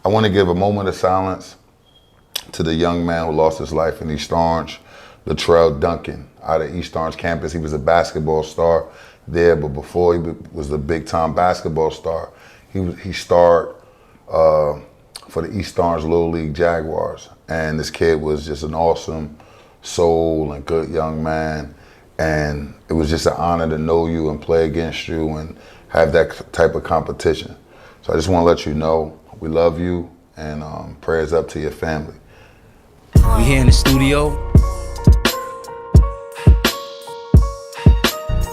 want to give a moment of silence to the young man who lost his life in East Orange, Latrell Duncan, out of East Orange campus. He was a basketball star there, but before he was a big-time basketball star, he starred for the East Orange Little League Jaguars. And this kid was just an awesome soul and good young man. And it was just an honor to know you and play against you and have that type of competition. So I just want to let you know we love you, and prayers up to your family. We here in the studio.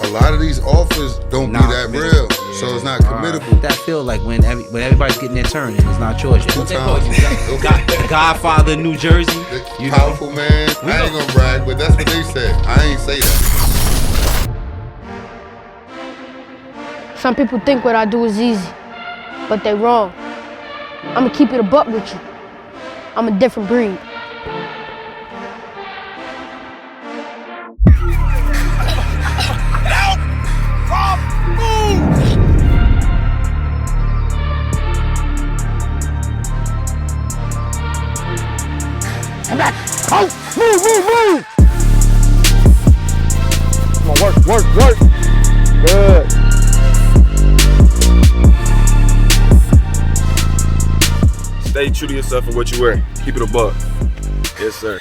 A lot of these offers don't be that real, so it's not committable. That feel like when everybody's getting their turn and it's not yours yet. What they call you? Godfather in New Jersey. You powerful know? Man. I ain't gonna brag, but that's what they said. I ain't say that. Some people think what I do is easy, but they wrong. I'ma keep it a buck with you. I'm a different breed. Move! Come on, work. Good. Stay true to yourself and what you wear. Keep it a buck. Yes, sir.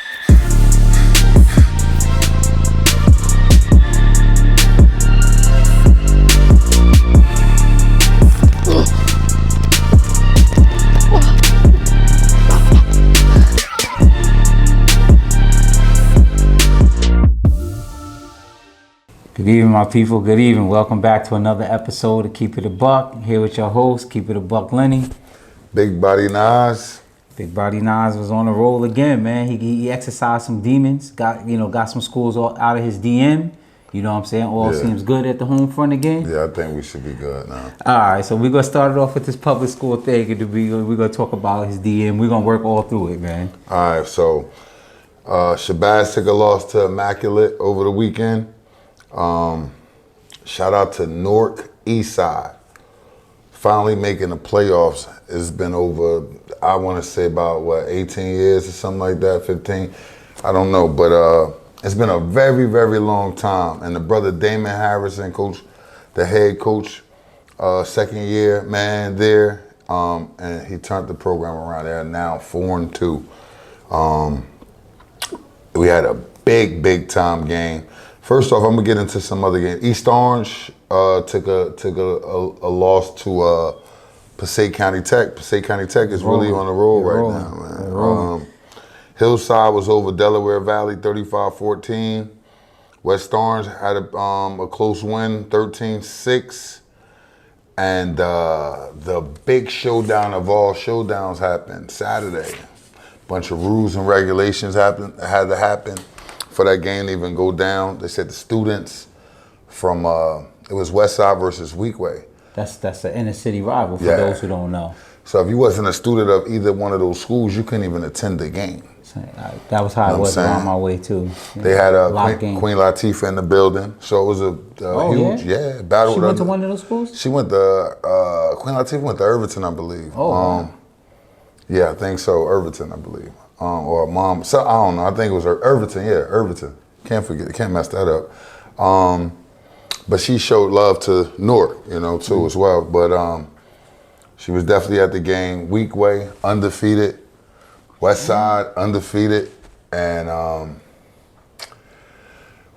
Good evening, my people. Good evening. Welcome back to another episode of Keep It a Buck. Here with your host, Keep It a Buck Lenny. Big Body Nas. Big Body Nas was on the roll again, man. He exercised some demons. Got some schools out of his DM. You know what I'm saying? All seems good at the home front again. Yeah, I think we should be good now. All right, so we're gonna start it off with this public school thing, and we're gonna talk about his DM. We're gonna work all through it, man. All right, so Shabazz took a loss to Immaculate over the weekend. Shout out to Newark Eastside. Finally making the playoffs. It's been over, I want to say about 18 years or something like that, 15. I don't know, but it's been a very, very long time. And the brother Damon Harrison, the head coach, second year man there, and he turned the program around. They're now 4-2. We had a big time game. First off, I'm gonna get into some other games. East Orange took a loss to Passaic County Tech. Passaic County Tech is really on the roll right now, man. Hillside was over Delaware Valley, 35-14. West Orange had a close win, 13-6. And the big showdown of all showdowns happened Saturday. Bunch of rules and regulations had to happen for that game to even go down. They said the students from, it was Westside versus Weekway. That's an inner city rival for those who don't know. So if you wasn't a student of either one of those schools, you couldn't even attend the game. That was how it was on my way too. They had Queen Latifah in the building, so it was a huge battle. She went to one of those schools? She went to, Queen Latifah went to Irvington, I believe. Yeah, I think so, Irvington, I believe. Or mom, so I don't know. I think it was Irvington. Yeah, Irvington. Can't mess that up. But she showed love to Newark, too as well. But she was definitely at the game. Weekway, undefeated. West Side, undefeated. And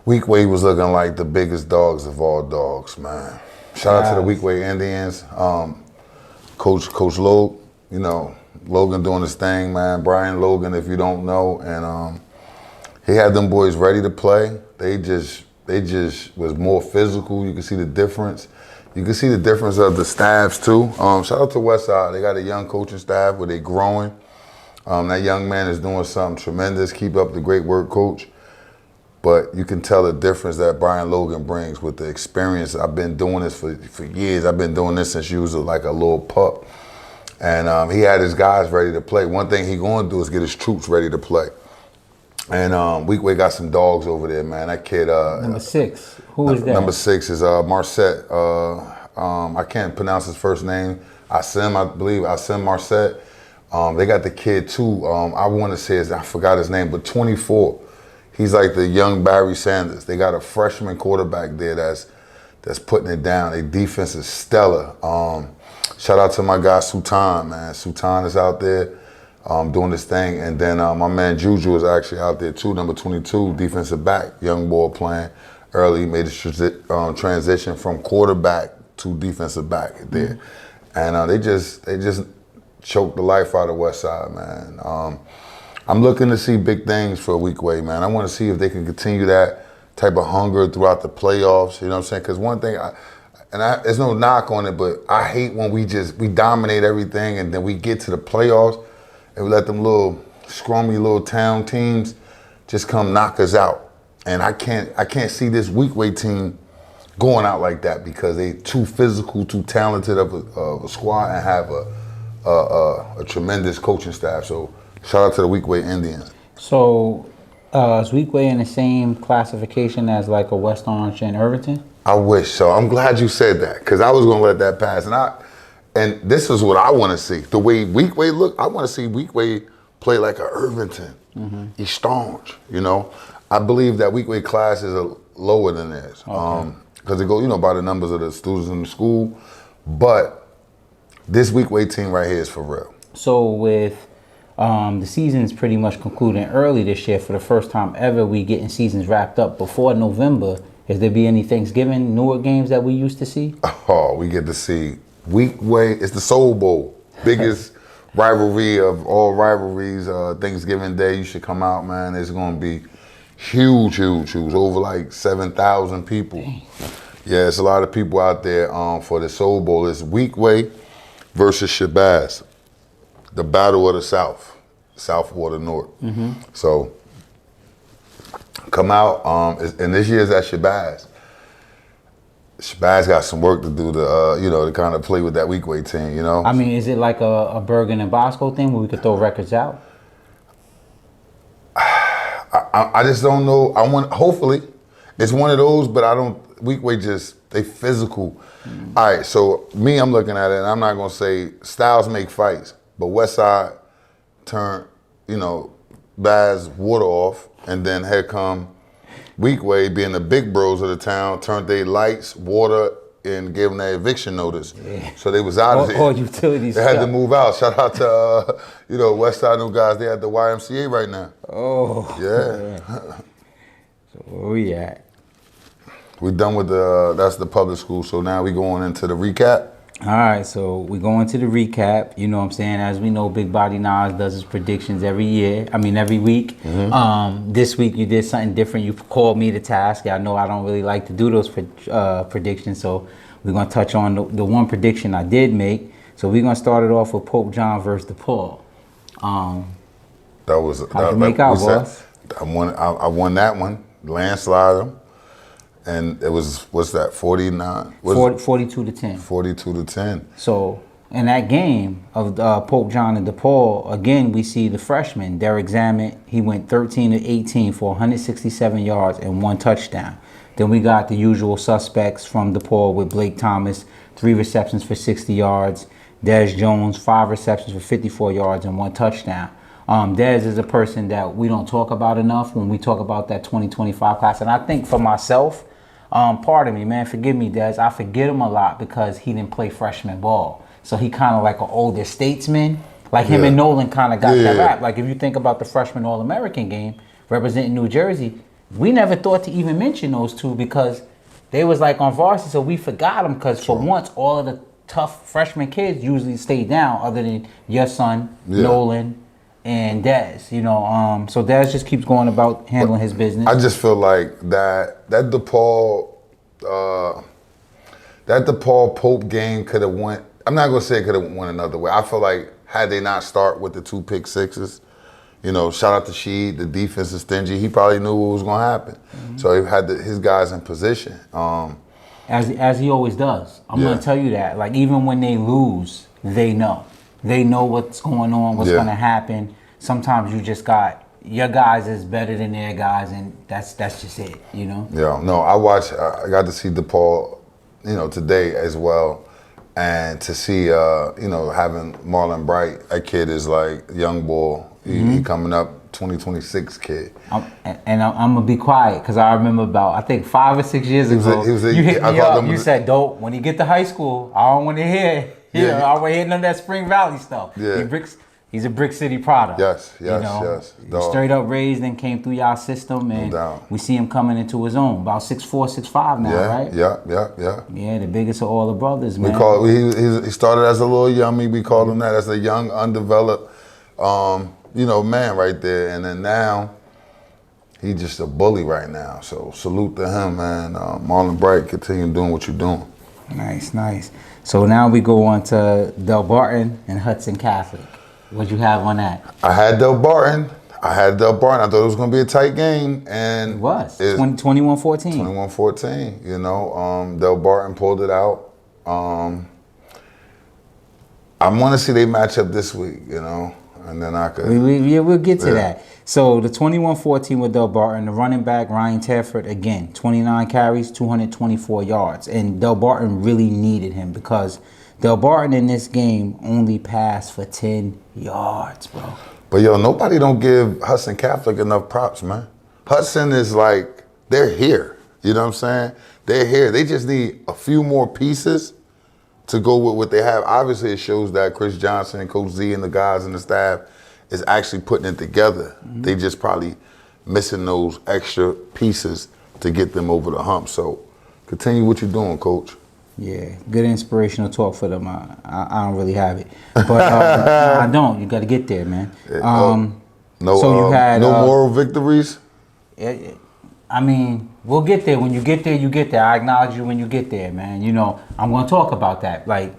Weekway was looking like the biggest dogs of all dogs, man. Shout out to the Weekway Indians. Coach Logue, Logan doing his thing, man. Brian Logan, if you don't know, and he had them boys ready to play. They just was more physical. You can see the difference. You can see the difference of the staffs too. Shout out to Westside. They got a young coaching staff where they growing. That young man is doing something tremendous. Keep up the great work, coach. But you can tell the difference that Brian Logan brings with the experience. I've been doing this for years. I've been doing this since you was like a little pup. And he had his guys ready to play. One thing he going to do is get his troops ready to play. And Weekway got some dogs over there, man. That kid. Number 6. Who is that? Number 6 is Marset. I can't pronounce his first name. Asim, I believe. Asim Marset. They got the kid too. I want to say I forgot his name, but 24. He's like the young Barry Sanders. They got a freshman quarterback there that's putting it down. Their defense is stellar. Shout out to my guy C.L.T.A, man. C.L.T.A is out there doing this thing. And then my man Juju is actually out there too, number 22, defensive back, young boy playing early, made a transition from quarterback to defensive back there. And they just choked the life out of Westside, man. I'm looking to see big things for Weekway, man. I want to see if they can continue that type of hunger throughout the playoffs. You know what I'm saying? Because one thing, there's no knock on it, but I hate when we dominate everything and then we get to the playoffs and we let them little scrummy little town teams just come knock us out. And I can't see this Weekway team going out like that because they too physical, too talented of a squad and have a tremendous coaching staff. So shout out to the Weekway Indians. So is Weekway in the same classification as like a West Orange and Irvington? I wish so. I'm glad you said that because I was going to let that pass. And this is what I want to see. The way Weekway look, I want to see Weekway play like a Irvington, East Orange, you know. I believe that Weekway class is lower than theirs because they go, by the numbers of the students in the school. But this Weekway team right here is for real. So with the season's pretty much concluding early this year, for the first time ever, we getting seasons wrapped up before November. Is there be any Thanksgiving Newark games that we used to see? Oh, we get to see Weekway. It's the Soul Bowl, biggest rivalry of all rivalries. Thanksgiving Day, you should come out, man. It's gonna be huge. Over like 7,000 people. Dang. Yeah, it's a lot of people out there for the Soul Bowl. It's Weekway versus Shabazz, the battle of the South or the North. So come out, and this year's at Shabazz. Shabazz got some work to do to kind of play with that Weekway team, you know? I mean, is it like a Bergen and Bosco thing where we could throw records out? I just don't know. Hopefully, it's one of those, but Weekway they physical. All right, so I'm looking at it, and I'm not gonna say styles make fights, but Westside turned, Baz water off, and then here come Weekway, being the big bros of the town, turned their lights, water, and gave them their eviction notice. Yeah. So they was out of there. All utilities. They had to move out. Shout out to Westside new guys. They at the YMCA right now. Oh. Yeah. So where we at? We done with that's the public school. So now we going into the recap. All right, so we go into the recap. You know what I'm saying? As we know, Big Body Nas does his predictions every week. This week you did something different. You called me to task. I know I don't really like to do those predictions, so we're going to touch on the one prediction I did make. So we're going to start it off with Pope John versus DePaul. How'd you make out, boss? I won that one. Landslide. And it was, what's that, 49? 42 to 10. 42 to 10. So in that game of Pope John and DePaul, again, we see the freshman, Derek Zammit. He went 13 to 18 for 167 yards and 1 touchdown. Then we got the usual suspects from DePaul with Blake Thomas, 3 receptions for 60 yards. Dez Jones, 5 receptions for 54 yards and 1 touchdown. Dez is a person that we don't talk about enough when we talk about that 2025 class. And I think for myself, pardon me, man, forgive me, Dez. I forget him a lot because he didn't play freshman ball. So he kind of like an older statesman. Like him and Nolan kind of got that rap. Like if you think about the freshman All-American game representing New Jersey, we never thought to even mention those two because they was like on varsity, so we forgot them because for once, all of the tough freshman kids usually stayed down other than your son, Nolan, and Dez, so Dez just keeps going about handling his business. I just feel like that DePaul Pope game could have went. I'm not gonna say it could have went another way. I feel like had they not start with the 2 pick sixes, shout out to Sheed, the defense is stingy. He probably knew what was gonna happen, so he had his guys in position. As he always does. I'm gonna tell you that. Like even when they lose, they know. They know what's going on, what's going to happen. Sometimes you just got your guys is better than their guys, and that's just it, Yeah, no, I got to see DePaul, today as well, And to see, having Marlon Bright, that kid is like young boy. He coming up, 2026 kid. I'm gonna be quiet because I remember about I think 5 or 6 years ago. You hit me up. You said, "Dope. When you get to high school, I don't want to hear. I don't want to hear none of that Spring Valley stuff." Yeah. He's a Brick City product. Yes. Dog. Straight up raised and came through y'all system, and we see him coming into his own. About 6'4", 6'5" now, right? Yeah. Yeah, the biggest of all the brothers, man. He started as a little yummy. We called him that, as a young, undeveloped, man right there. And then now, he's just a bully right now. So salute to him, man. Marlon Bright, continue doing what you're doing. Nice. So now we go on to Del Barton and Hudson Catholic. What'd you have on that? I had Del Barton. I thought it was going to be a tight game. And it was. 21-14. 21-14. Del Barton pulled it out. I want to see they match up this week, and then I could. We'll get to that. So the 21-14 with Del Barton, the running back, Ryan Tedford, again, 29 carries, 224 yards. And Del Barton really needed him because Del Barton in this game only passed for 10 yards, bro. But nobody don't give Hudson Catholic enough props, man. Hudson is like, they're here. You know what I'm saying? They're here. They just need a few more pieces to go with what they have. Obviously, it shows that Chris Johnson and Coach Z and the guys and the staff is actually putting it together. They just probably missing those extra pieces to get them over the hump. So continue what you're doing, Coach. Yeah, good inspirational talk for them. I don't really have it, but I don't. You got to get there, man. No moral victories. I mean, we'll get there. When you get there, you get there. I acknowledge you when you get there, man. I'm going to talk about that. Like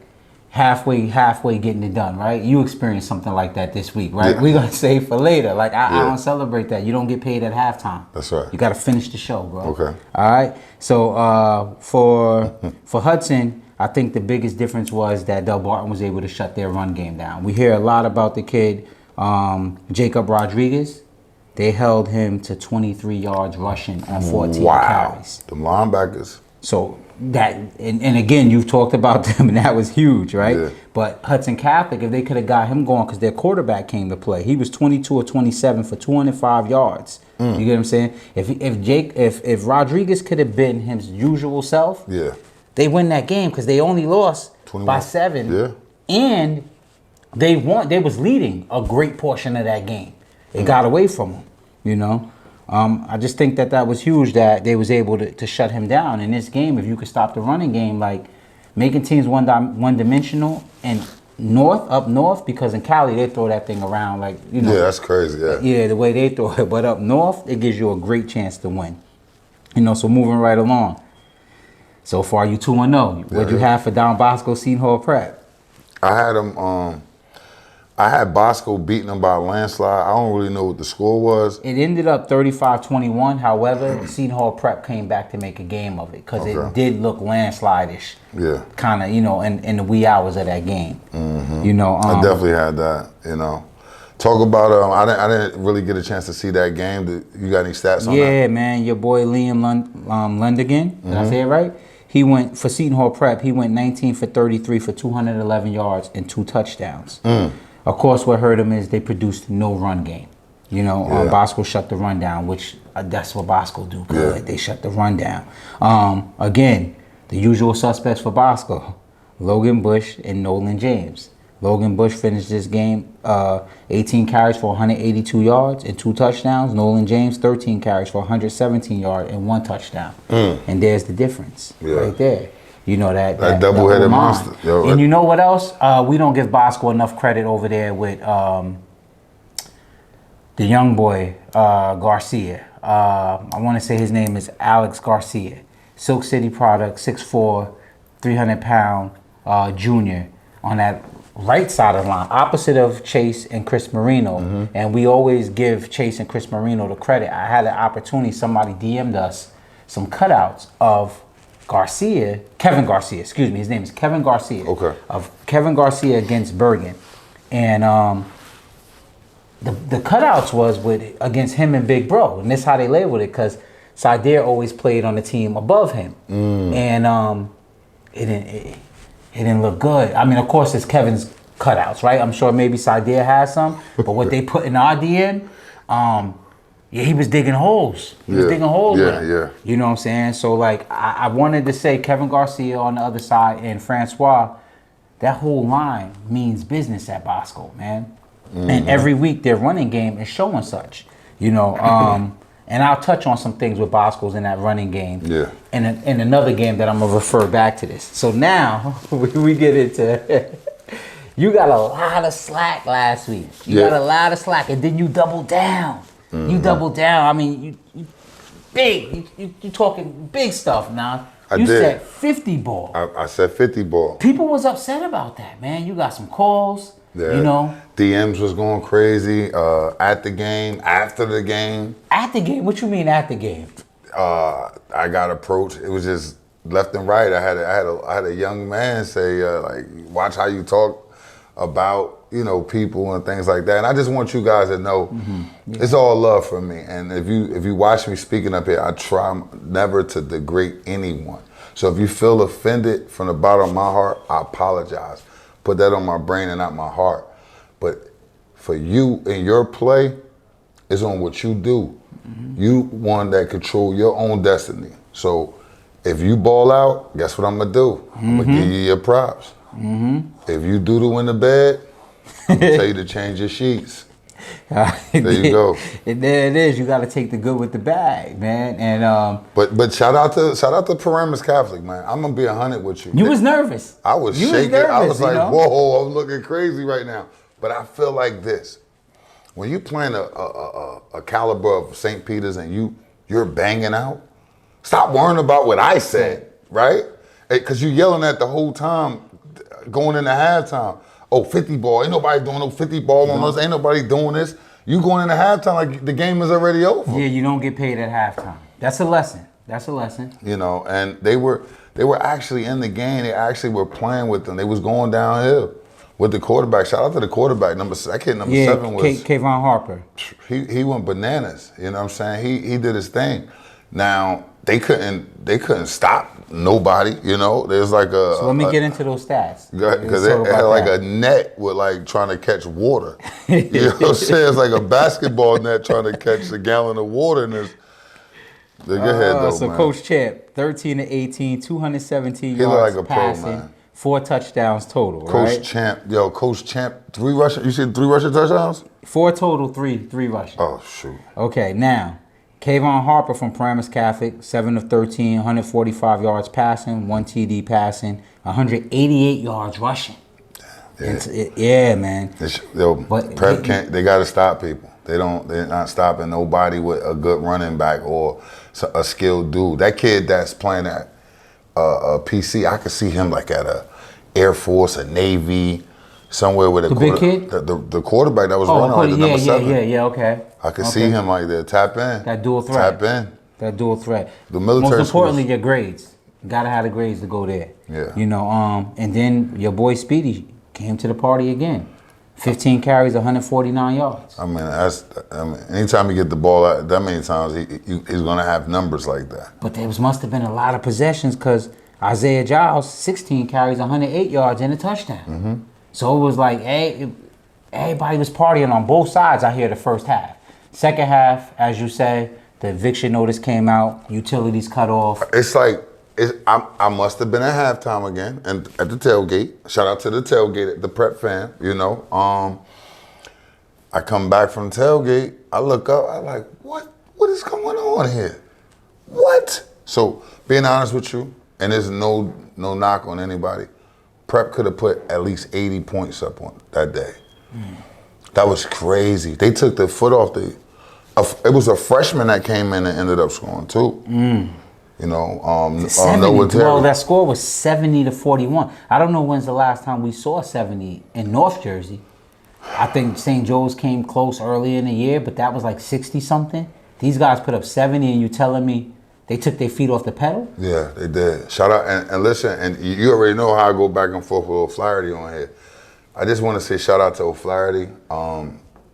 halfway getting it done, right? You experienced something like that this week, right? Yeah. We're going to save for later. Like I don't celebrate that. You don't get paid at halftime. That's right. You got to finish the show, bro. Okay. All right. So for Hudson, I think the biggest difference was that Del Barton was able to shut their run game down. We hear a lot about the kid, Jacob Rodriguez. They held him to 23 yards rushing on 14 carries. The linebackers. So that, and again, you've talked about them, and that was huge, right? Yeah. But Hudson Catholic, if they could have got him going, because their quarterback came to play, he was 22 or 27 for 205 yards. You get what I'm saying? If Rodriguez could have been his usual self, they win that game because they only lost 21. By 7. Yeah. And they won. They was leading a great portion of that game. It got away from them, I just think that was huge that they was able to shut him down in this game. If you could stop the running game, like making teams one-dimensional and up north, because in Cali they throw that thing around like, Yeah, that's crazy, Yeah, the way they throw it. But up north, it gives you a great chance to win. So moving right along. So far, you 2-0. What'd you have for Don Bosco Seton Hall Prep? I had him. I had Bosco beating them by a landslide. I don't really know what the score was. It ended up 35-21. However, Seton Hall Prep came back to make a game of it because it did look landslide-ish. Yeah. Kind of, in the wee hours of that game. I definitely had that, Talk about, I didn't really get a chance to see that game. You got any stats on that? Yeah, man. Your boy Liam Lundigan, did I say it right? He went, for Seton Hall Prep, he went 19 for 33 for 211 yards and 2 touchdowns. Of course, what hurt him is they produced no run game. Bosco shut the run down, which that's what Bosco do. Good. They shut the run down. Again, the usual suspects for Bosco, Logan Bush and Nolan James. Logan Bush finished this game 18 carries for 182 yards and 2 touchdowns. Nolan James, 13 carries for 117 yards and 1 touchdown. And there's the difference right there. That double-headed monster. And you know what else? We don't give Bosco enough credit over there with the young boy, Garcia. I want to say his name is Alex Garcia. Silk City product, 6'4", 300-pound junior on that right side of the line, opposite of Chase and Chris Marino. And we always give Chase and Chris Marino the credit. I had an opportunity, somebody DM'd us some cutouts of Kevin Garcia, excuse me, his name is Kevin Garcia. Okay. Of Kevin Garcia against Bergen. And the cutouts was against him and Big Bro. And this is how they labeled it, because Sadir always played on the team above him. And It didn't look good. I mean, of course, it's Kevin's cutouts, right? I'm sure maybe C.L.T.A has some, but what they put in our in, yeah, he was digging holes. He was digging holes with him. Yeah. You know what I'm saying? So, like, I wanted to say Kevin Garcia on the other side and Francois, that whole line means business at Bosco, man. And every week their running game is showing such, you know. And I'll touch on some things with Bosco's in that running game. Yeah. And in another game that I'm going to refer back to this. So now we get into... You got a lot of slack last week. You got a lot of slack, and then you double down. You double down. I mean, you big. You talking big stuff now. You said 50 ball. I said 50 ball. People was upset about that, man. You got some calls. Yeah. You know. DMs was going crazy at the game, after the game. At the game? What you mean at the game? I got approached. It was just left and right. I had a young man say like, watch how you talk about, you know, people and things like that. And I just want you guys to know it's all love for me. And if you watch me speaking up here, I try never to degrade anyone. So if you feel offended from the bottom of my heart, I apologize. Put that on my brain and not my heart. But for you in your play, it's on what you do. You one that control your own destiny. So if you ball out, guess what I'm gonna do? I'm gonna give you your props. If you doodle in the bed, I'm gonna tell you to change your sheets. There you go. And there it is. You got to take the good with the bad, man. And but shout out to Paramus Catholic, man. I'm gonna be 100 with you. You was nervous. I was shaking. I was like, whoa, I'm looking crazy right now. But I feel like this: when you playing a caliber of St. Peter's and you're banging out, stop worrying about what I said, right? Because you're yelling at the whole time. Going into halftime, 50 ball. Ain't nobody doing no 50 ball on us. Ain't nobody doing this. You going into halftime like the game is already over. Yeah, you don't get paid at halftime. That's a lesson. You know, and they were actually in the game. They actually were playing with them. They was going downhill with the quarterback. Shout out to the quarterback. Number 7 was Kayvon Harper. He went bananas. You know what I'm saying? He did his thing. Now they couldn't stop nobody. You know, there's like a. So let me get into those stats. Because it had like a net with like trying to catch water. You know what I'm saying? It's like a basketball net trying to catch a gallon of water in this. Go ahead though, so man. Coach Champ, 13 to 18, 217 he yards like a passing, pro, man. 4 touchdowns total. Coach Champ, 3 rushing. You said 3 rushing touchdowns? 4 total, 3 rushing. Oh shoot. Okay, now Kayvon Harper from Paramus Catholic, 7 of 13, 145 yards passing, 1 TD passing, 188 yards rushing. Yeah, man. But Prep can't. They got to stop people. They're not stopping nobody with a good running back or a skilled dude. That kid that's playing at a PC, I could see him like at a Air Force, a Navy, somewhere with a big kid. The quarterback that was running like the number 7. Yeah. Okay. I could see him like that. Tap in. That dual threat. Tap in. That dual threat. The military. Most importantly, your grades. You gotta have the grades to go there. Yeah. You know. And then your boy Speedy came to the party again. 15 carries, 149 yards. I mean, anytime you get the ball out that many times, he's gonna have numbers like that. But there must have been a lot of possessions because Isaiah Giles, 16 carries, 108 yards, and a touchdown. So it was like, everybody was partying on both sides out here the first half. Second half, as you say, the eviction notice came out, utilities cut off. It's like, I must have been at halftime again and at the tailgate. Shout out to the tailgate, the Prep fam, you know. I come back from the tailgate, I look up, I'm like, what is going on here? What? So being honest with you, and there's no knock on anybody, Prep could have put at least 80 points up on that day. That was crazy. They took the foot off it was a freshman that came in and ended up scoring too. You know, well, that score was 70 to 41. I don't know when's the last time we saw 70 in North Jersey. I think St. Joe's came close earlier in the year, but that was like 60 something. These guys put up 70, and you telling me they took their feet off the pedal? Yeah, they did. Shout out, and listen, and you already know how I go back and forth with O'Flaherty on here. I just want to say shout out to O'Flaherty.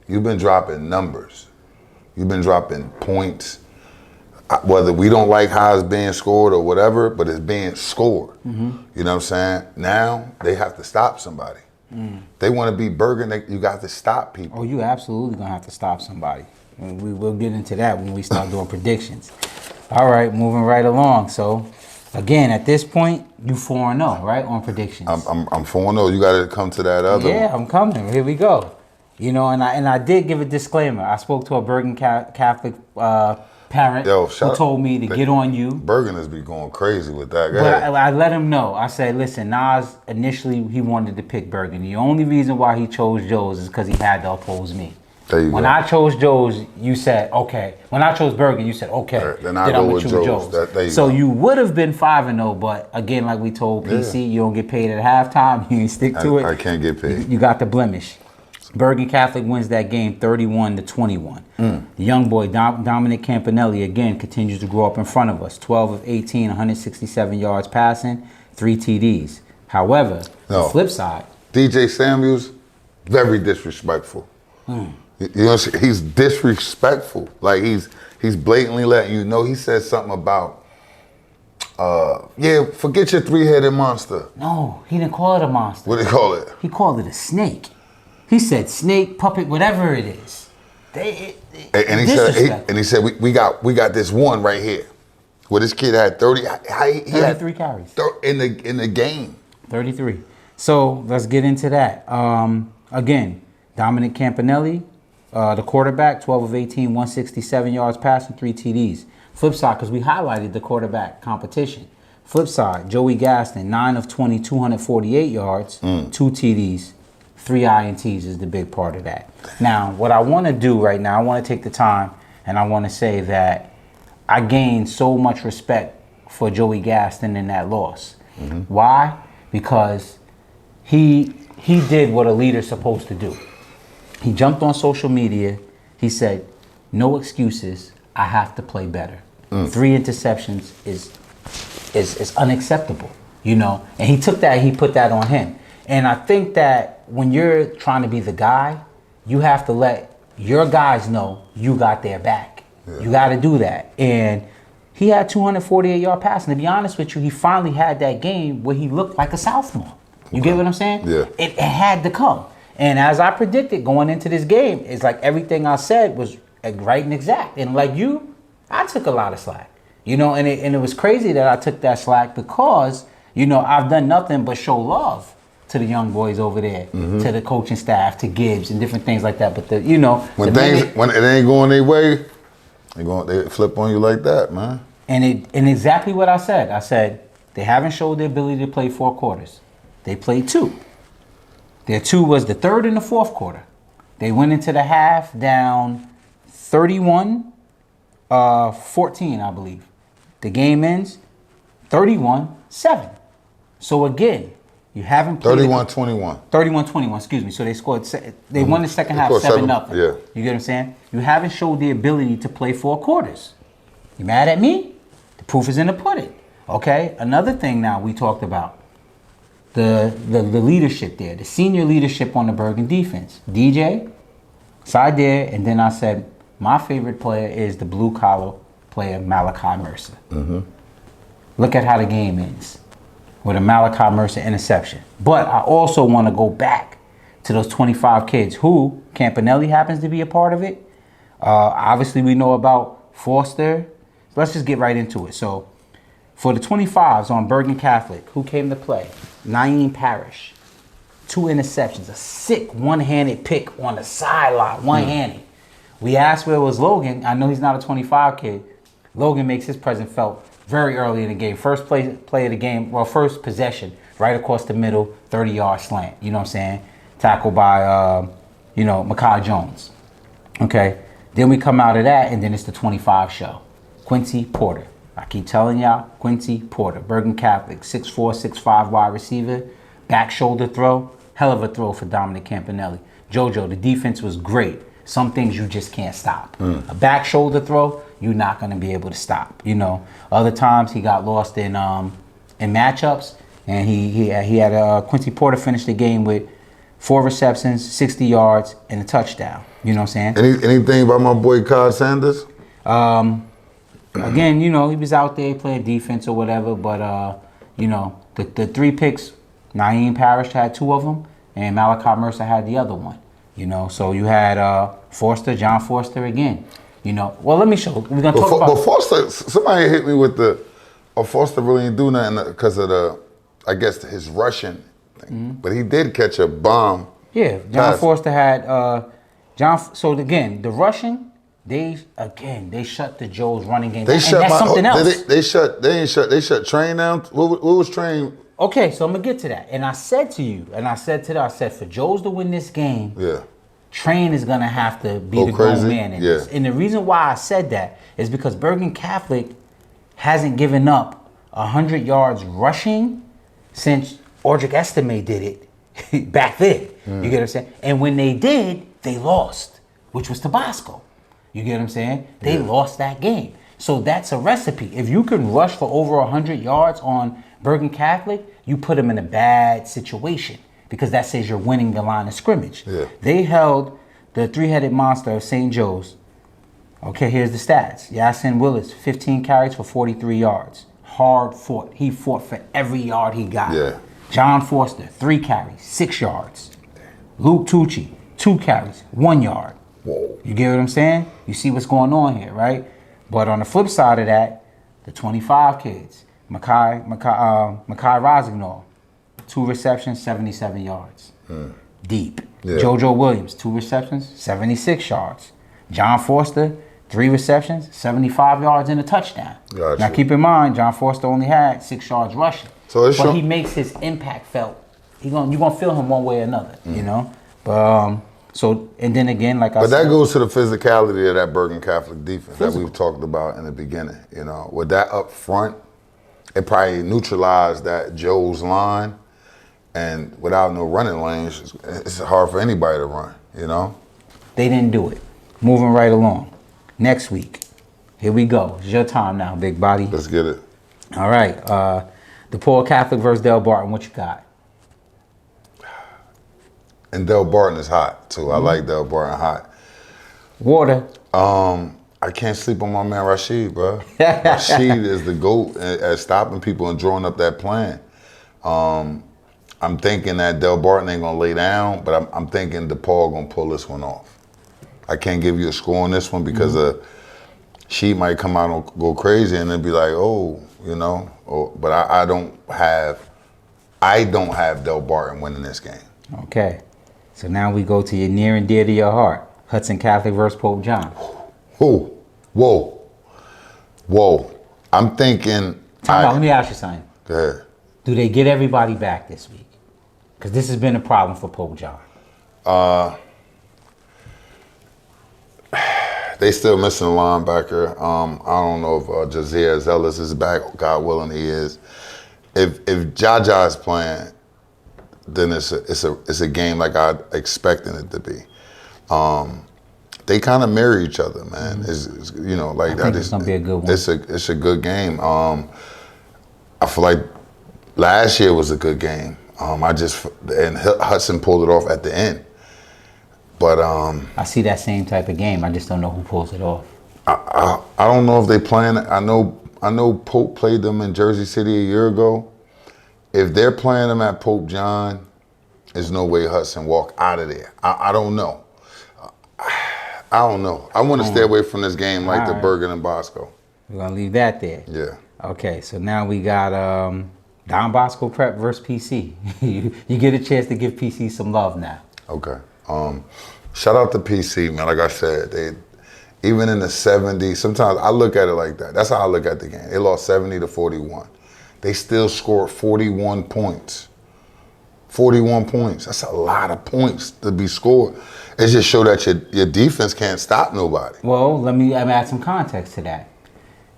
You've been dropping numbers. You've been dropping points. Whether we don't like how it's being scored or whatever, but it's being scored. You know what I'm saying? Now they have to stop somebody. They want to be Bergen. You got to stop people. Oh, you absolutely gonna have to stop somebody. And we will get into that when we start doing predictions. All right, moving right along. So, again, at this point, you 4-0, right, on predictions. I'm 4-0. You got to come to that other. Yeah, I'm coming. Here we go. You know, and I did give a disclaimer. I spoke to a Bergen Catholic parent who told me to get on you. Bergen is be going crazy with that guy. But I let him know. I said, listen, Nas, initially, he wanted to pick Bergen. The only reason why he chose Joe's is because he had to oppose me. When I chose Joe's, you said, okay. When I chose Bergen, you said, okay. Right, then I go with Joe's. So you would have been 5-0, but again, like we told PC, you don't get paid at halftime. You stick to it. I can't get paid. You got the blemish. Bergen Catholic wins that game 31-21. The young boy, Dominic Campanelli, again, continues to grow up in front of us. 12 of 18, 167 yards passing, 3 TDs. However, the flip side. DJ Samuels, very disrespectful. You know, he's disrespectful. Like he's blatantly letting you know. He said something about, yeah, forget your 3-headed monster. No, he didn't call it a monster. What did he call it? He called it a snake. He said snake, puppet, whatever it is. And he said we got this one right here, where this kid had 33 carries in the game. 33. So let's get into that. Again, Dominic Campanelli. The quarterback, 12 of 18, 167 yards passing, 3 TDs. Flip side, because we highlighted the quarterback competition. Flip side, Joey Gaston, 9 of 20, 248 yards, 2 TDs, 3 INTs is the big part of that. Now, what I want to do right now, I want to take the time and I want to say that I gained so much respect for Joey Gaston in that loss. Why? Because he did what a leader's supposed to do. He jumped on social media. He said, no excuses. I have to play better. 3 interceptions is unacceptable, you know? And he took that and he put that on him. And I think that when you're trying to be the guy, you have to let your guys know you got their back. You got to do that. And he had 248-yard passing. To be honest with you, he finally had that game where he looked like a sophomore. You get what I'm saying? Yeah. It had to come. And as I predicted going into this game, it's like everything I said was right and exact. And like you, I took a lot of slack. You know, and it was crazy that I took that slack because, you know, I've done nothing but show love to the young boys over there, to the coaching staff, to Gibbs and different things like that. But when it ain't going their way, they flip on you like that, man. And exactly what I said. I said they haven't showed their ability to play 4 quarters. They played 2. Their 2 was the 3rd and the 4th quarter. They went into the half down 31-14, I believe. The game ends 31-7. So again, you haven't played 31-21. 31-21, excuse me. So they scored. They won the second half 7-0. Yeah. You get what I'm saying? You haven't showed the ability to play 4 quarters. You mad at me? The proof is in the pudding. Okay. Another thing now we talked about. The leadership there, the senior leadership on the Bergen defense. DJ, Saidir, and then I said my favorite player is the blue-collar player, Malachi Mercer. Look at how the game ends with a Malachi Mercer interception. But I also want to go back to those 25 kids who Campanelli happens to be a part of it. Obviously, we know about Foster. Let's just get right into it. So for the 25s on Bergen Catholic, who came to play? Naeem Parrish, 2 interceptions, a sick one-handed pick on the sideline, one-handed. We asked where was Logan. I know he's not a 25 kid. Logan makes his presence felt very early in the game. First play of the game, well, first possession, right across the middle, 30-yard slant. You know what I'm saying? Tackled by, Makai Jones. Okay. Then we come out of that, and then it's the 25 show. Quincy Porter. I keep telling y'all, Quincy Porter, Bergen Catholic, 6'4", 6'5" wide receiver, back shoulder throw, hell of a throw for Dominic Campanelli. JoJo, the defense was great. Some things you just can't stop. A back shoulder throw, you're not going to be able to stop. You know, other times he got lost in matchups, and he had Quincy Porter finish the game with 4 receptions, 60 yards, and a touchdown. You know what I'm saying? Anything about my boy Kyle Sanders? again, you know, he was out there playing defense or whatever, but you know, the 3 picks, Naeem Parrish had 2 of them, and Malachi Mercer had the other one. You know, so you had Forster, John Forster again. You know, well, let me show. We're gonna talk about. But Forster, somebody hit me with Forster really ain't do nothing because of I guess his rushing thing. But he did catch a bomb. Yeah, John Forster had So again, the rushing, they shut the Joe's running game. They and shut that's something else. They shut Train down. What was Train? Okay, so I'm gonna get to that. And I said to you, I said for Joe's to win this game, Train is gonna have to be the grown man in this. And the reason why I said that is because Bergen Catholic hasn't given up 100 yards rushing since Audric Estime did it back then. You get what I'm saying? And when they did, they lost, which was to Bosco. You get what I'm saying? They lost that game. So that's a recipe. If you can rush for over 100 yards on Bergen Catholic, you put them in a bad situation because that says you're winning the line of scrimmage. Yeah. They held the 3-headed monster of St. Joe's. Okay, here's the stats. Yasin Willis, 15 carries for 43 yards. Hard fought. He fought for every yard he got. Yeah. John Forster, 3 carries, 6 yards. Luke Tucci, 2 carries, 1 yard. Whoa. You get what I'm saying? You see what's going on here, right? But on the flip side of that, the 25 kids. Makai Rosignol, 2 receptions, 77 yards. Deep. Yeah. JoJo Williams, 2 receptions, 76 yards. John Forster, 3 receptions, 75 yards and a touchdown. Gotcha. Now keep in mind, John Forster only had 6 yards rushing. But he makes his impact felt. You're gonna feel him one way or another, you know? But and then again, like I said. But that goes to the physicality of that Bergen Catholic defense that we've talked about in the beginning. You know, with that up front, it probably neutralized that Joe's line, and without no running lanes, it's hard for anybody to run. You know, they didn't do it. Moving right along. Next week, here we go. It's your time now, big body. Let's get it. All right, DePaul Catholic versus Del Barton. What you got? And Del Barton is hot too. I like Del Barton hot. Water. I can't sleep on my man Rashid, bro. Rashid is the GOAT at stopping people and drawing up that plan. I'm thinking that Del Barton ain't gonna lay down, but I'm thinking DePaul gonna pull this one off. I can't give you a score on this one because she might come out and go crazy and then be like, oh, you know. But I don't have Del Barton winning this game. Okay. So now we go to your near and dear to your heart. Hudson Catholic versus Pope John. Whoa. I'm thinking. Let me ask you something. Go ahead. Do they get everybody back this week? Because this has been a problem for Pope John. They still missing a linebacker. I don't know if Jazier Zellis is back. God willing, he is. If Jaja is playing, then it's a game like I expecting it to be. They kind of marry each other, man. It's you know, like I think it's gonna be a good one. It's a good game. I feel like last year was a good game. And Hudson pulled it off at the end. But I see that same type of game. I just don't know who pulls it off. I don't know if they playing. I know Pope played them in Jersey City a year ago. If they're playing them at Pope John, there's no way Hudson walk out of there. I don't know. I don't know. I want to stay away from this game like the Bergen and Bosco. We're going to leave that there. Yeah. Okay, so now we got Don Bosco Prep versus PC. you get a chance to give PC some love now. Okay. Shout out to PC, man. Like I said, they even in the 70s, sometimes I look at it like that. That's how I look at the game. They lost 70-41. They still scored 41 points. 41 points. That's a lot of points to be scored. It just show that your defense can't stop nobody. Well, let me add some context to that.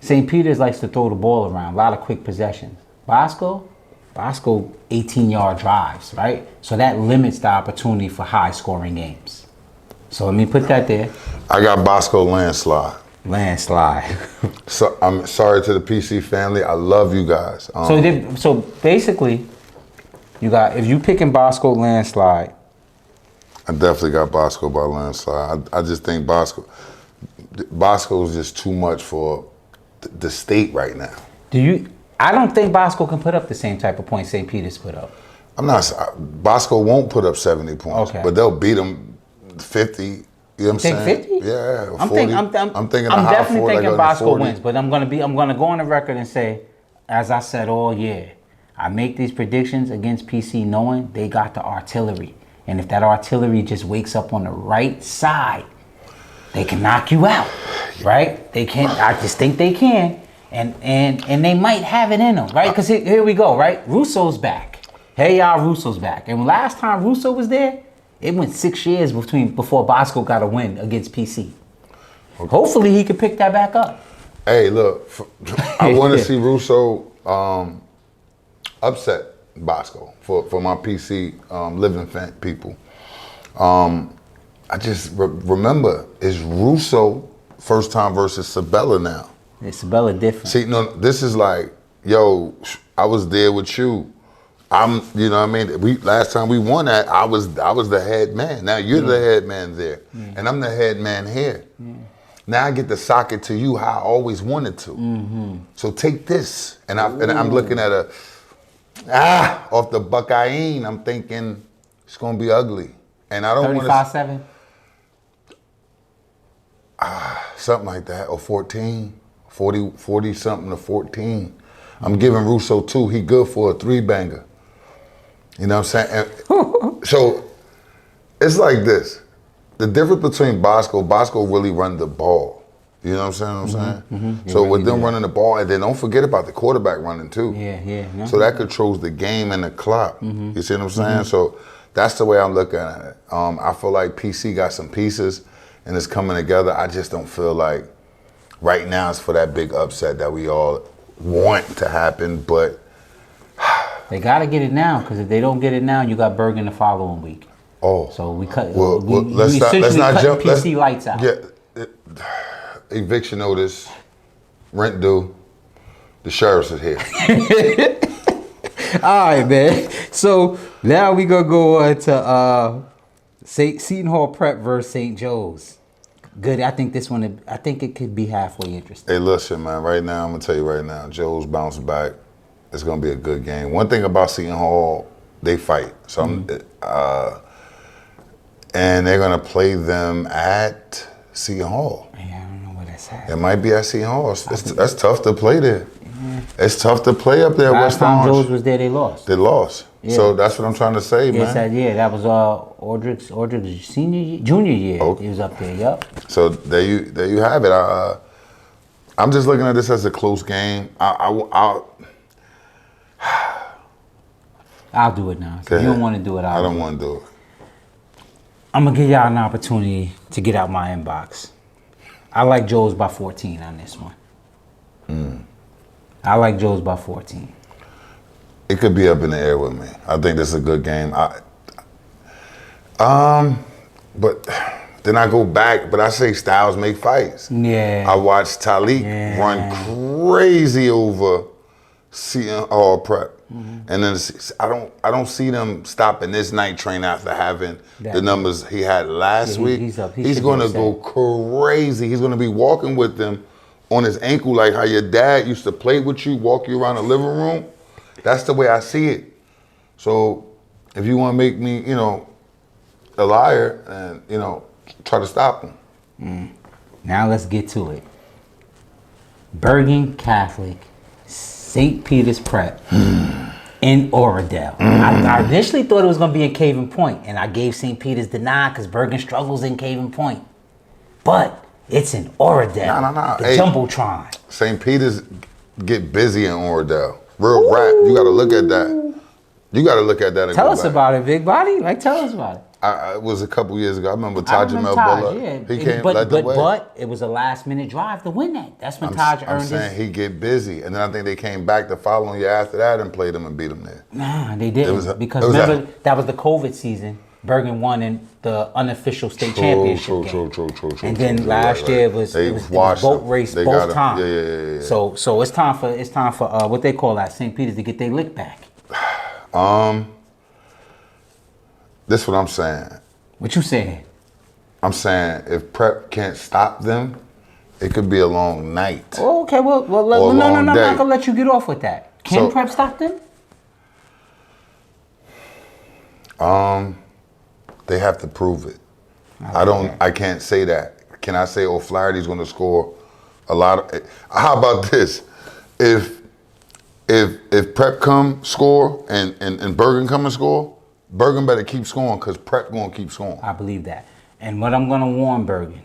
St. Peter's likes to throw the ball around, a lot of quick possessions. Bosco 18-yard drives, right? So that limits the opportunity for high-scoring games. So let me put that there. I got Bosco landslide. So I'm sorry to the PC family. I love you guys. So basically, you got, if you picking Bosco landslide. I definitely got Bosco by landslide. I just think Bosco is just too much for the state right now. I don't think Bosco can put up the same type of points St. Peter's put up. Bosco won't put up 70 points, but they'll beat them 50. You know what I'm saying? 50? Yeah, I'm 40. I'm thinking definitely thinking Bosco 40. wins, but I'm gonna go on the record and say, as I said all year, I make these predictions against PC knowing they got the artillery. And if that artillery just wakes up on the right side, they can knock you out. Right? They can. I just think they can. And they might have it in them, right? Because here we go, right? Russo's back. Hey, y'all, Russo's back. And last time Russo was there, it went 6 years before Bosco got a win against PC. Okay. Hopefully he can pick that back up. Hey, look, I want to see Russo upset Bosco for my PC living people. I just remember, it's Russo first time versus Sabella now. It's Sabella different. See, no, this is like, yo, I was there with you. You know what I mean? Last time we won that, I was the head man. Now you're the head man there, and I'm the head man here. Now I get to sock it to you how I always wanted to. So take this, and I'm looking at off the Buckeye. I'm thinking it's gonna be ugly, and I don't want to 35-7. Something like that, or 14, 40 something to 14. I'm giving Russo 2. He good for a 3-banger. You know what I'm saying? So it's like this. The difference between Bosco really run the ball. You know what I'm saying? So with them running the ball, and then don't forget about the quarterback running too. Yeah. So that controls the game and the clock. You see what I'm saying? So that's the way I'm looking at it. I feel like PC got some pieces and it's coming together. I just don't feel like right now it's for that big upset that we all want to happen, but they got to get it now, because if they don't get it now, you got Bergen the following week. Oh, so we cut. Let's not jump. PC lights out. Yeah, eviction notice, rent due. The sheriffs is here. All right, man. So now we gonna go on to Seton Hall Prep versus St. Joe's. Good. I think this one. I think it could be halfway interesting. Hey, listen, man. Right now, I'm gonna tell you right now, Joe's bouncing back. It's gonna be a good game. One thing about Seton Hall, they fight. So and they're gonna play them at Seton Hall. Yeah, I don't know where that's at. It might be at Seton Hall. That's tough to play there. Yeah. It's tough to play up there. Last time Joe's was there, they lost. They lost. Yeah. So that's what I'm trying to say, man. That was Aldrich's junior year. Okay. He was up there. Yep. So there you have it. I'm just looking at this as a close game. I'll do it now. So you don't want to do it. I don't want to do it. I'm gonna give y'all an opportunity to get out my inbox. I like Joe's by 14 on this one. I like Joe's by 14. It could be up in the air with me. I think this is a good game. But then I go back, but I say styles make fights. Yeah. I watched Talik run crazy over Seton Hall Prep. And then I don't see them stopping this night train after having the numbers he had last week. He's going to go crazy. He's going to be walking with them on his ankle like how your dad used to play with you, walk you around the living room. That's the way I see it. So if you want to make me, a liar and, try to stop him. Now let's get to it. Bergen Catholic, St. Peter's Prep in Oradell. I initially thought it was going to be in Caven Point, and I gave St. Peter's the nod because Bergen struggles in Caven Point. But it's in Oradell, the Jumbotron. St. Peter's get busy in Oradell. Real rap. You got to look at that. You got to look at that. And tell us about it, Big Body. Tell us about it. It was a couple years ago. I remember Taj Bulla. Yeah. He came led the way. But it was a last-minute drive to win that. That's when Taj earned his... I'm saying he get busy. And then I think they came back the following year after that and played him and beat him there. Nah, they didn't. Because remember, that was the COVID season. Bergen won in the unofficial state championship game. True. And then last year it was boat race both times. Yeah. So it's time for what they call that, St. Peter's, to get their lick back. This is what I'm saying. What you saying? I'm saying if Prep can't stop them, It could be a long night. Oh, okay, well, Or a no, long I'm not day. gonna let you get off with that. Can So- Prep stop them? They have to prove it. I can't say that. Can I say O'Flaherty's going to score a lot of? How about this? If Prep come score and Bergen come and score, Bergen better keep scoring because Prep going to keep scoring. I believe that. And what I'm gonna warn Bergen,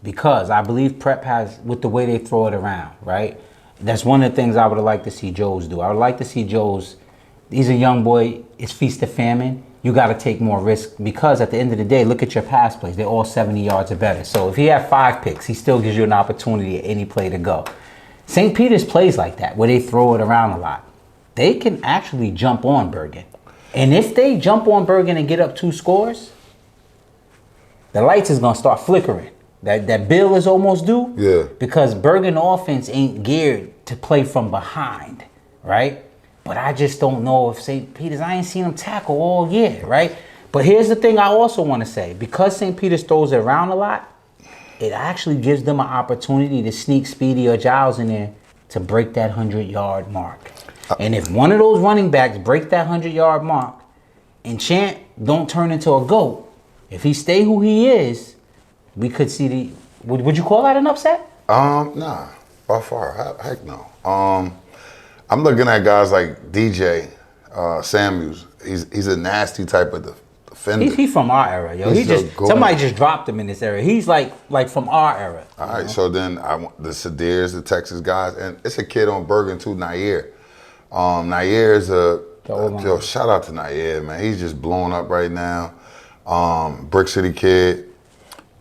because I believe Prep has, with the way they throw it around, right? That's one of the things I would like to see Joes do. I would like to see Joes. He's a young boy. It's feast or famine. You got to take more risk because at the end of the day, look at your pass plays. They're all 70 yards or better. So if he had 5 picks, he still gives you an opportunity at any play to go. St. Peter's plays like that, where they throw it around a lot. They can actually jump on Bergen. And if they jump on Bergen and get up 2 scores, the lights is going to start flickering. That bill is almost due. Yeah. Because Bergen offense ain't geared to play from behind, right? But I just don't know if St. Peter's, I ain't seen them tackle all year, right? But here's the thing I also want to say. Because St. Peter's throws it around a lot, it actually gives them an opportunity to sneak Speedy or Giles in there to break that 100-yard mark. And if one of those running backs break that 100-yard mark and Chant don't turn into a GOAT, if he stay who he is, we could see the... Would you call that an upset? Nah, by far. Heck no. I'm looking at guys like DJ Samuels. He's a nasty type of defender. He's from our era, yo. Somebody just dropped him in this era. He's like from our era. All right, so then I want the Sadirs, the Texas guys, and it's a kid on Bergen too, Nair. Nair is yo, shout out to Nair, man. He's just blowing up right now. Brick City kid,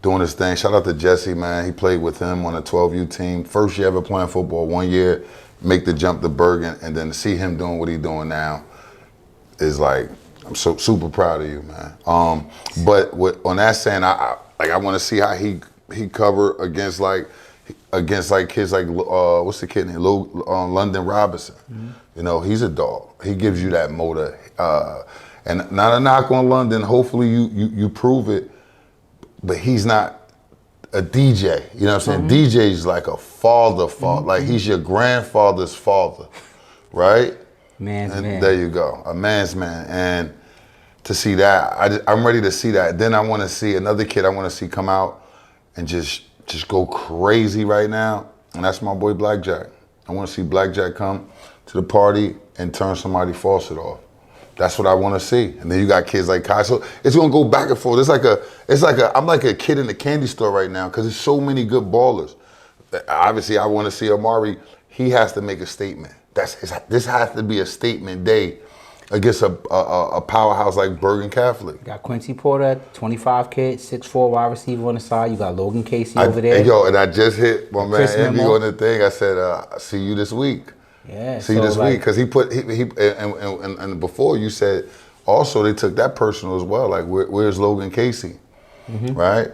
doing his thing. Shout out to Jesse, man. He played with him on a 12U team. First year ever playing football, 1 year, make the jump to Bergen, and then to see him doing what he's doing now is like, I'm so super proud of you, man. But on that saying, I want to see how he cover against kids like what's the kid name, London Robinson. Mm-hmm. You know, he's a dog. He gives you that motor. And not a knock on London. Hopefully you prove it. But he's not a DJ. You know what I'm saying? Mm-hmm. DJ's like a father. Mm-hmm. Like he's your grandfather's father, right? Man. There you go, a man's man. And to see that, I'm ready to see that. Then I want to see another kid I want to see come out and just go crazy right now. And that's my boy Blackjack. I want to see Blackjack come to the party and turn somebody's faucet off. That's what I want to see. And then you got kids like Kai. So it's gonna go back and forth. I'm like a kid in the candy store right now because there's so many good ballers. Obviously, I want to see Amari. He has to make a statement. This has to be a statement day against a powerhouse like Bergen Catholic. You got Quincy Porter, 25 kid, 6'4" wide receiver on the side. You got Logan Casey over there. And I just hit my man Envy on the thing. I said, see you this week. Yeah. See you this week. Because and before you said, also they took that personal as well. Like, where's Logan Casey? Mm-hmm. Right?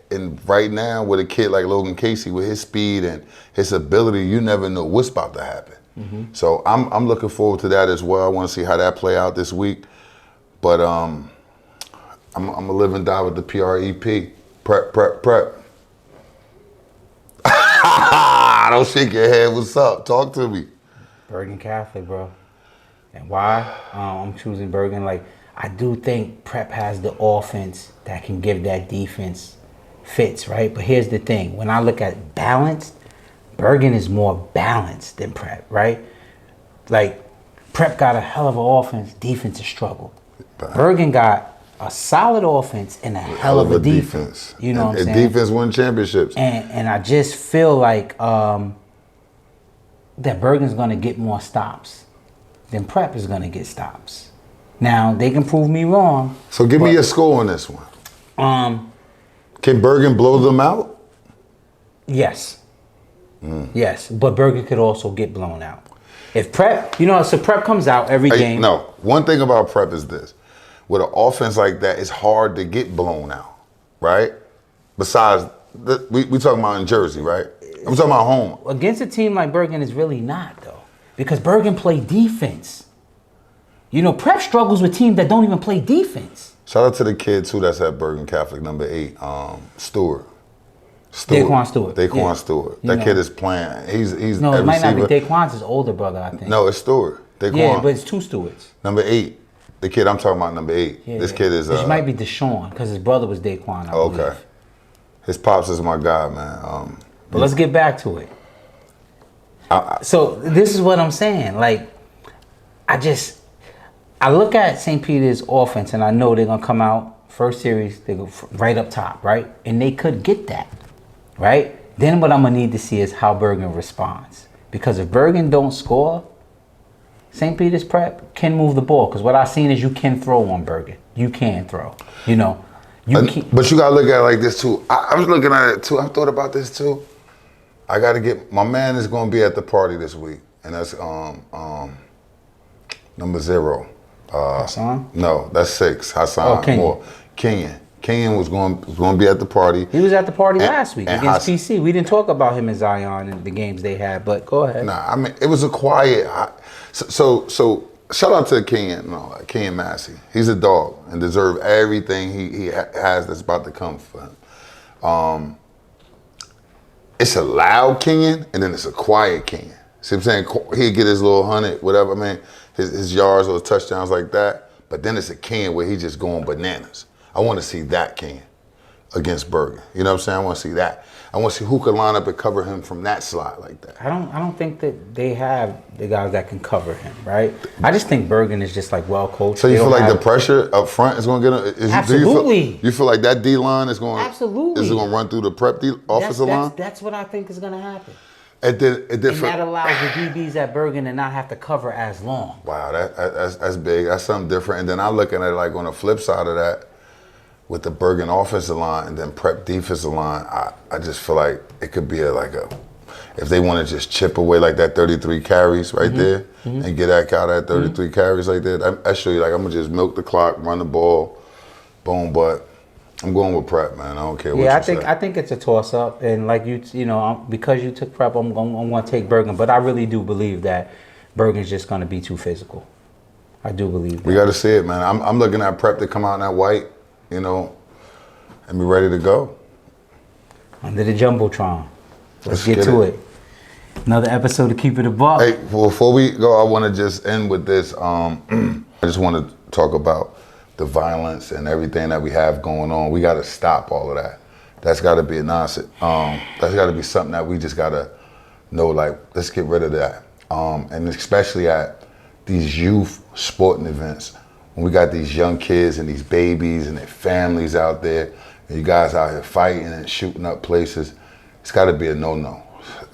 And right now with a kid like Logan Casey, with his speed and his ability, you never know what's about to happen. Mm-hmm. So I'm looking forward to that as well. I want to see how that play out this week. But I'm a live and die with the PREP. Prep. Don't shake your head. What's up? Talk to me. Bergen Catholic, bro. And why? I'm choosing Bergen. Like, I do think Prep has the offense that can give that defense fits, right? But here's the thing. When I look at balanced, Bergen is more balanced than Prep, right? Like, Prep got a hell of an offense, defense is struggle. Bergen got a solid offense and a hell of a defense. You know what I'm saying? Defense won championships. And I just feel like that Bergen's going to get more stops than Prep is going to get stops. Now, they can prove me wrong. So give me your score on this one. Can Bergen blow them out? Yes. Yes, but Bergen could also get blown out. If Prep, so Prep comes out every game. No, one thing about Prep is this. With an offense like that, it's hard to get blown out, right? Besides, we talking about in Jersey, right? I'm talking about home. Against a team like Bergen, it's really not, though. Because Bergen play defense. Prep struggles with teams that don't even play defense. Shout out to the kid, too, that's at Bergen Catholic, number 8, Stewart. Daquan Stewart. Daquan Yeah. Stewart. You That know. kid is playing. He's No, a it might not be receiver. Daquan's his older brother, I think. No, it's Stewart. Daquan. Yeah, but it's two Stewarts. Number 8. The kid I'm talking about, number 8. Yeah, This kid is. This might be Deshaun because his brother was Daquan. I Okay. believe. His pops is my guy, man. But let's get back to it. So this is what I'm saying. Like, I look at St. Peter's offense and I know they're gonna come out first series. They go right up top, right? And they could get that, right? Then what I'm gonna need to see is how Bergen responds. Because if Bergen don't score, St. Peter's Prep can move the ball. Because what I've seen is you can throw on Bergen. You can throw. You know. But you gotta look at it like this too. I was looking at it too. I thought about this too. I gotta get my man is gonna be at the party this week, and that's number 0. Hassan? No, that's 6. Hassan. Oh, Kenyon. Moore. Kenyon was going to be at the party. He was at the party last week and against PC. We didn't talk about him and Zion and the games they had, but go ahead. Nah, I mean it was a quiet. So shout out to Kenyon, Massey. He's a dog and deserves everything he has that's about to come for him. It's a loud Kenyon and then it's a quiet Kenyon. See what I'm saying? He'd get his little 100, whatever. I mean, his yards or his touchdowns like that. But then it's a Kenyon where he just going bananas. I want to see that Kenyon against Bergen. You know what I'm saying? I want to see that. I want to see who could line up and cover him from that slot like that. I don't think that they have the guys that can cover him, right? I just think Bergen is just like well coached. So you feel like the pressure up front is going to get him? Absolutely. You feel like that D line is going? Absolutely. Is it going to run through the prep offensive line? That's what I think is going to happen. And that allows the DBs at Bergen to not have to cover as long. Wow, that's big. That's something different. And then I'm looking at it like on the flip side of that, with the Bergen offensive line and then prep defensive line, I just feel like it could be if they want to just chip away like that 33 carries right there and get that out at 33 carries like that, I show you like I'm going to just milk the clock, run the ball, boom, but I'm going with prep, man. I don't care what you say. I think it's a toss-up. And like because you took prep, I'm going to take Bergen. But I really do believe that Bergen's just going to be too physical. I do believe that. We got to see it, man. I'm looking at prep to come out in that white, and be ready to go. Under the Jumbotron. Let's get to it. Another episode to Keep It a Buck. Hey, before we go, I want to just end with this. I just want to talk about the violence and everything that we have going on. We got to stop all of that. That's got to be a nonsense. That's got to be something that we just got to know, like, let's get rid of that. And especially at these youth sporting events, when we got these young kids and these babies and their families out there, and you guys out here fighting and shooting up places, it's got to be a no-no.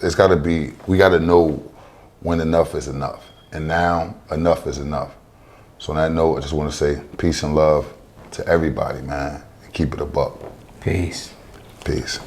It's got to be, we got to know when enough is enough. And now, enough is enough. So on that note, I just want to say peace and love to everybody, man. And keep it a buck. Peace. Peace.